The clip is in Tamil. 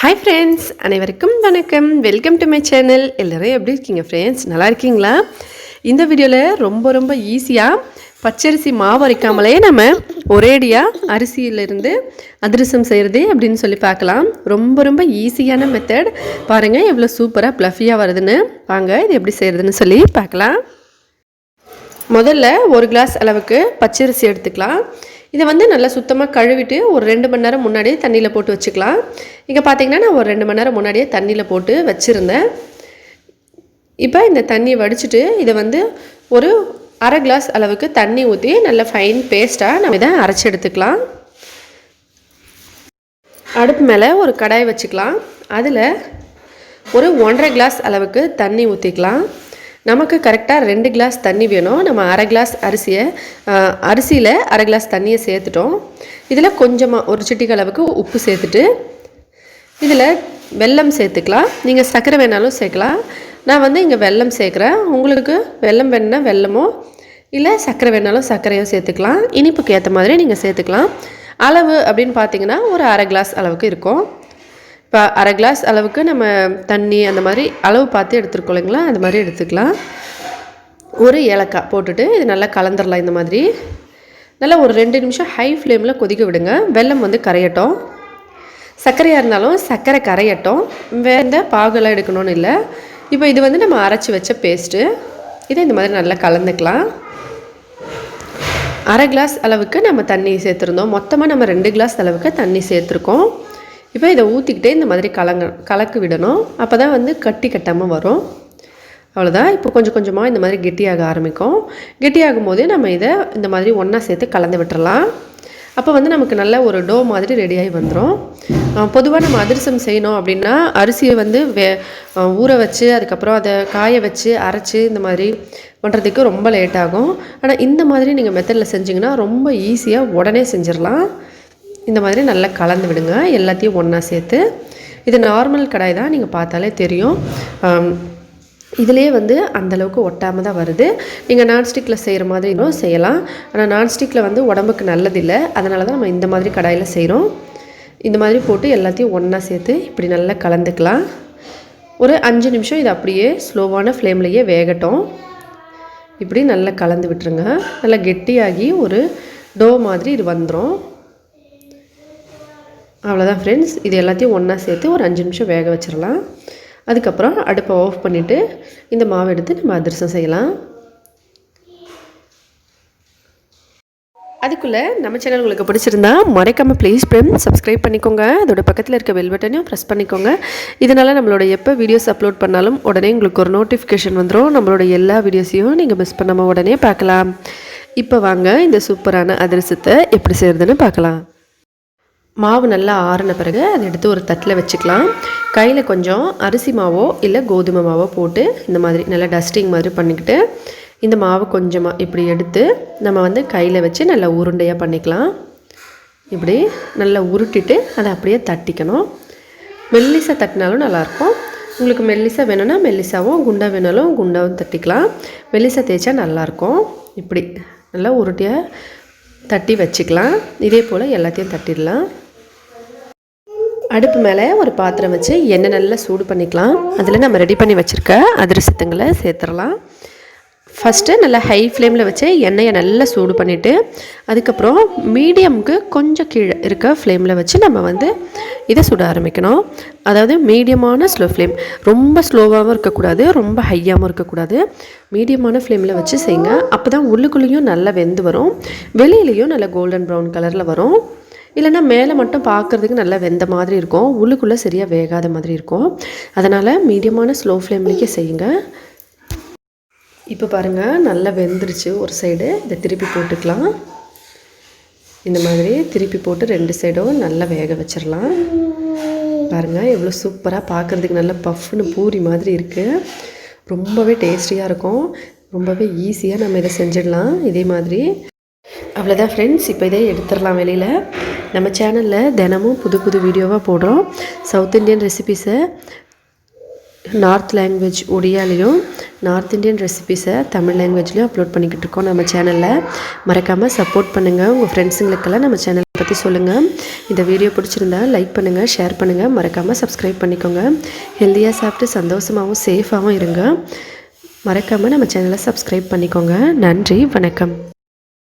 ஹாய் ஃப்ரெண்ட்ஸ், அனைவருக்கும் வணக்கம். Welcome to my channel. எல்லோரும் எப்படி இருக்கீங்க ஃப்ரெண்ட்ஸ்? நல்லா இருக்கீங்களா? இந்த வீடியோவில் ரொம்ப ஈஸியாக பச்சரிசி மாவு அரைக்காமலே நம்ம ஒரேடியாக அரிசியிலிருந்து அதிரசம் செய்கிறது அப்படின்னு சொல்லி பார்க்கலாம். ரொம்ப ஈஸியான மெத்தட். பாருங்கள் எவ்வளோ சூப்பராக ப்ளஃபியாக வருதுன்னு. வாங்க இது எப்படி செய்கிறதுன்னு சொல்லி பார்க்கலாம். முதல்ல ஒரு கிளாஸ் அளவுக்கு பச்சரிசி எடுத்துக்கலாம். இதை நல்லா சுத்தமாக கழுவிட்டு ஒரு 2 மணி நேரம் முன்னாடியே தண்ணியில் போட்டு வச்சுக்கலாம். இங்கே பார்த்தீங்கன்னா நான் ஒரு 2 மணி நேரம் முன்னாடியே தண்ணியில் போட்டு வச்சுருந்தேன். இப்போ இந்த தண்ணியை வடிச்சிட்டு இதை ஒரு அரை கிளாஸ் அளவுக்கு தண்ணி ஊற்றி நல்ல ஃபைன் பேஸ்ட்டாக நம்ம இதை அரைச்சி எடுத்துக்கலாம். அடுப்பு மேலே ஒரு கடாய் வச்சுக்கலாம். அதில் ஒரு 1.5 கிளாஸ் அளவுக்கு தண்ணி ஊற்றிக்கலாம். நமக்கு கரெக்டாக 2 கிளாஸ் தண்ணி வேணும். நம்ம அரை கிளாஸ் அரிசியில் அரை கிளாஸ் தண்ணியை சேர்த்துட்டோம். இதில் கொஞ்சமாக ஒரு சிட்டிகை அளவுக்கு உப்பு சேர்த்துட்டு இதில் வெல்லம் சேர்த்துக்கலாம். நீங்கள் சர்க்கரை வேணாலும் சேர்க்கலாம். நான் இங்கே வெல்லம் சேர்க்குறேன். உங்களுக்கு வெல்லம் வேணுன்னா வெல்லமோ இல்லை சர்க்கரை வேணாலும் சர்க்கரையோ சேர்த்துக்கலாம். இனிப்புக்கு ஏற்ற மாதிரி நீங்கள் சேர்த்துக்கலாம். அளவு அப்படின்னு பார்த்தீங்கன்னா ஒரு அரை கிளாஸ் அளவுக்கு இருக்கும். இப்போ அரை கிளாஸ் அளவுக்கு நம்ம தண்ணி அந்த மாதிரி அளவு பார்த்து எடுத்துருக்கோம் இல்லைங்களா, அந்த மாதிரி எடுத்துக்கலாம். ஒரு ஏலக்காய் போட்டுட்டு இது நல்லா கலந்துடலாம். இந்த மாதிரி நல்லா ஒரு 2 நிமிஷம் ஹை ஃப்ளேமில் கொதிக்க விடுங்க. வெல்லம் கரையட்டும். சர்க்கரையாக இருந்தாலும் சர்க்கரை கரையட்டும். வேறு பாகெல்லாம் எடுக்கணும்னு இல்லை. இப்போ இது நம்ம அரைச்சி வச்ச பேஸ்ட்டு. இதை இந்த மாதிரி நல்லா கலந்துக்கலாம். அரை கிளாஸ் அளவுக்கு நம்ம தண்ணி சேர்த்துருந்தோம். மொத்தமாக நம்ம 2 கிளாஸ் அளவுக்கு தண்ணி சேர்த்துருக்கோம். இப்போ இதை ஊற்றிக்கிட்டே இந்த மாதிரி கலக்கி விடணும். அப்போ தான் கட்டி கட்டாமல் வரும். அவ்வளோதான். இப்போ கொஞ்சமாக இந்த மாதிரி கெட்டியாக ஆரம்பிக்கும். கெட்டியாகும் போது நம்ம இதை இந்த மாதிரி ஒன்றா சேர்த்து கலந்து விட்டுறலாம். அப்போ நமக்கு நல்ல ஒரு டோ மாதிரி ரெடியாகி வந்துடும். பொதுவாக நம்ம அதிரசம் செய்யணும் அப்படின்னா அரிசியை ஊற வச்சு அதுக்கப்புறம் அதை காய வச்சு அரைச்சி இந்த மாதிரி பண்ணுறதுக்கு ரொம்ப லேட் ஆகும். ஆனால் இந்த மாதிரி நீங்கள் மெத்தடில் செஞ்சிங்கன்னா ரொம்ப ஈஸியாக உடனே செஞ்சிடலாம். இந்த மாதிரி நல்லா கலந்து விடுங்க எல்லாத்தையும் ஒன்றா சேர்த்து. இது நார்மல் கடாய் தான், நீங்கள் பார்த்தாலே தெரியும். இதிலே அந்தளவுக்கு ஒட்டாமல் தான் வருது. நீங்கள் நான்ஸ்டிக்கில் செய்கிற மாதிரி இன்னும் செய்யலாம். ஆனால் நான்ஸ்டிக்கில் உடம்புக்கு நல்லதில்லை. அதனால தான் நம்ம இந்த மாதிரி கடாயில் செய்கிறோம். இந்த மாதிரி போட்டு எல்லாத்தையும் ஒன்றா சேர்த்து இப்படி நல்லா கலந்துக்கலாம். ஒரு 5 நிமிஷம் இது அப்படியே ஸ்லோவான ஃப்ளேம்லேயே வேகட்டும். இப்படி நல்லா கலந்து விட்டுருங்க. நல்லா கெட்டியாகி ஒரு டோ மாதிரி இது வந்துடும். அவ்வளோதான் ஃப்ரெண்ட்ஸ். இது எல்லாத்தையும் ஒன்றா சேர்த்து ஒரு 5 நிமிஷம் வேக வச்சிடலாம். அதுக்கப்புறம் அடுப்பை ஆஃப் பண்ணிவிட்டு இந்த மாவு எடுத்து நம்ம அதிரசம் செய்யலாம். அதுக்குள்ளே நம்ம சேனல் உங்களுக்கு பிடிச்சிருந்தா மறக்காமல் ப்ளீஸ் சப்ஸ்கிரைப் பண்ணிக்கோங்க. அதோட பக்கத்தில் இருக்க பெல் பட்டனையும் ப்ரெஸ் பண்ணிக்கோங்க. இதனால் நம்மளோட எப்போ வீடியோஸ் அப்லோட் பண்ணாலும் உடனே உங்களுக்கு ஒரு நோட்டிஃபிகேஷன் வந்துடும். நம்மளோட எல்லா வீடியோஸையும் நீங்கள் மிஸ் பண்ணாமல் உடனே பார்க்கலாம். இப்போ வாங்க இந்த சூப்பரான அதிரசத்தை எப்படி செய்கிறதுன்னு பார்க்கலாம். மாவு நல்லா ஆறின பிறகு அதை எடுத்து ஒரு தட்டில் வச்சுக்கலாம். கையில் கொஞ்சம் அரிசி மாவோ இல்லை கோதுமை மாவோ போட்டு இந்த மாதிரி நல்லா டஸ்டிங் மாதிரி பண்ணிக்கிட்டு இந்த மாவு கொஞ்சமாக இப்படி எடுத்து நம்ம கையில் வச்சு நல்லா உருண்டையாக பண்ணிக்கலாம். இப்படி நல்லா உருட்டிட்டு அதை அப்படியே தட்டிக்கணும். மெல்லிசாக தட்டினாலும் நல்லாயிருக்கும். உங்களுக்கு மெல்லிசாக வேணும்னா மெல்லிசாவும், குண்டா வேணாலும் குண்டாவும் தட்டிக்கலாம். மெல்லிசாக தேய்ச்சா நல்லாயிருக்கும். இப்படி நல்லா உருட்டியாக தட்டி வச்சுக்கலாம். இதே போல் எல்லாத்தையும் தட்டிடலாம். அடுப்பு மேலே ஒரு பாத்திரம் வச்சு எண்ணெய் நல்லா சூடு பண்ணிக்கலாம். அதில் நம்ம ரெடி பண்ணி வச்சுருக்க அதிரசத்துங்களை சேர்த்துடலாம். ஃபஸ்ட்டு நல்லா ஹை ஃப்ளேமில் வச்சு எண்ணெயை நல்லா சூடு பண்ணிவிட்டு அதுக்கப்புறம் மீடியமுக்கு கொஞ்சம் கீழே இருக்க ஃப்ளேமில் வச்சு நம்ம இதை சுட ஆரம்பிக்கணும். அதாவது மீடியமான ஸ்லோ ஃப்ளேம். ரொம்ப ஸ்லோவாகவும் இருக்கக்கூடாது, ரொம்ப ஹையாகவும் இருக்கக்கூடாது. மீடியமான ஃப்ளேமில் வச்சு செய்யுங்க. அப்போ தான் உள்ளுக்குள்ளேயும் நல்லா வெந்து வரும், வெளியிலையும் நல்லா கோல்டன் ப்ரௌன் கலரில் வரும். இல்லைன்னா மேலே மட்டும் பார்க்குறதுக்கு நல்லா வெந்த மாதிரி இருக்கும், உள்ளுக்குள்ளே சரியாக வேகாத மாதிரி இருக்கும். அதனால் மீடியமான ஸ்லோ ஃப்ளேம்லேயே செய்யுங்க. இப்போ பாருங்கள் நல்லா வெந்துருச்சு ஒரு சைடு. இதை திருப்பி போட்டுக்கலாம். இந்த மாதிரி திருப்பி போட்டு 2 சைடும் நல்லா வேக வச்சிடலாம். பாருங்கள் எவ்வளோ சூப்பராக பார்க்குறதுக்கு நல்லா பஃப்னு பூரி மாதிரி இருக்குது. ரொம்பவே டேஸ்டியாக இருக்கும். ரொம்பவே ஈஸியாக நம்ம இதை செஞ்சிடலாம் இதே மாதிரி. அவ்வளோதான் ஃப்ரெண்ட்ஸ். இப்போ இதே எடுத்துடலாம் வெளியில். நம்ம சேனலில் தினமும் புது வீடியோவாக போடுறோம். சவுத் இண்டியன் ரெசிபீஸை நார்த் லாங்குவேஜ் ஒடியாலையும் நார்த் இந்தியன் ரெசிபீஸை தமிழ் லாங்குவேஜ்லேயும் அப்லோட் பண்ணிக்கிட்டு இருக்கோம் நம்ம சேனலில். மறக்காமல் சப்போர்ட் பண்ணுங்கள். உங்கள் ஃப்ரெண்ட்ஸுங்களுக்கெல்லாம் நம்ம சேனலை பற்றி சொல்லுங்கள். இந்த வீடியோ பிடிச்சிருந்தா லைக் பண்ணுங்கள், ஷேர் பண்ணுங்கள், மறக்காமல் சப்ஸ்கிரைப் பண்ணிக்கோங்க. ஹெல்த்தியாக சாப்பிட்டு சந்தோஷமாகவும் சேஃபாகவும் இருங்க. மறக்காமல் நம்ம சேனலை சப்ஸ்கிரைப் பண்ணிக்கோங்க. நன்றி, வணக்கம்.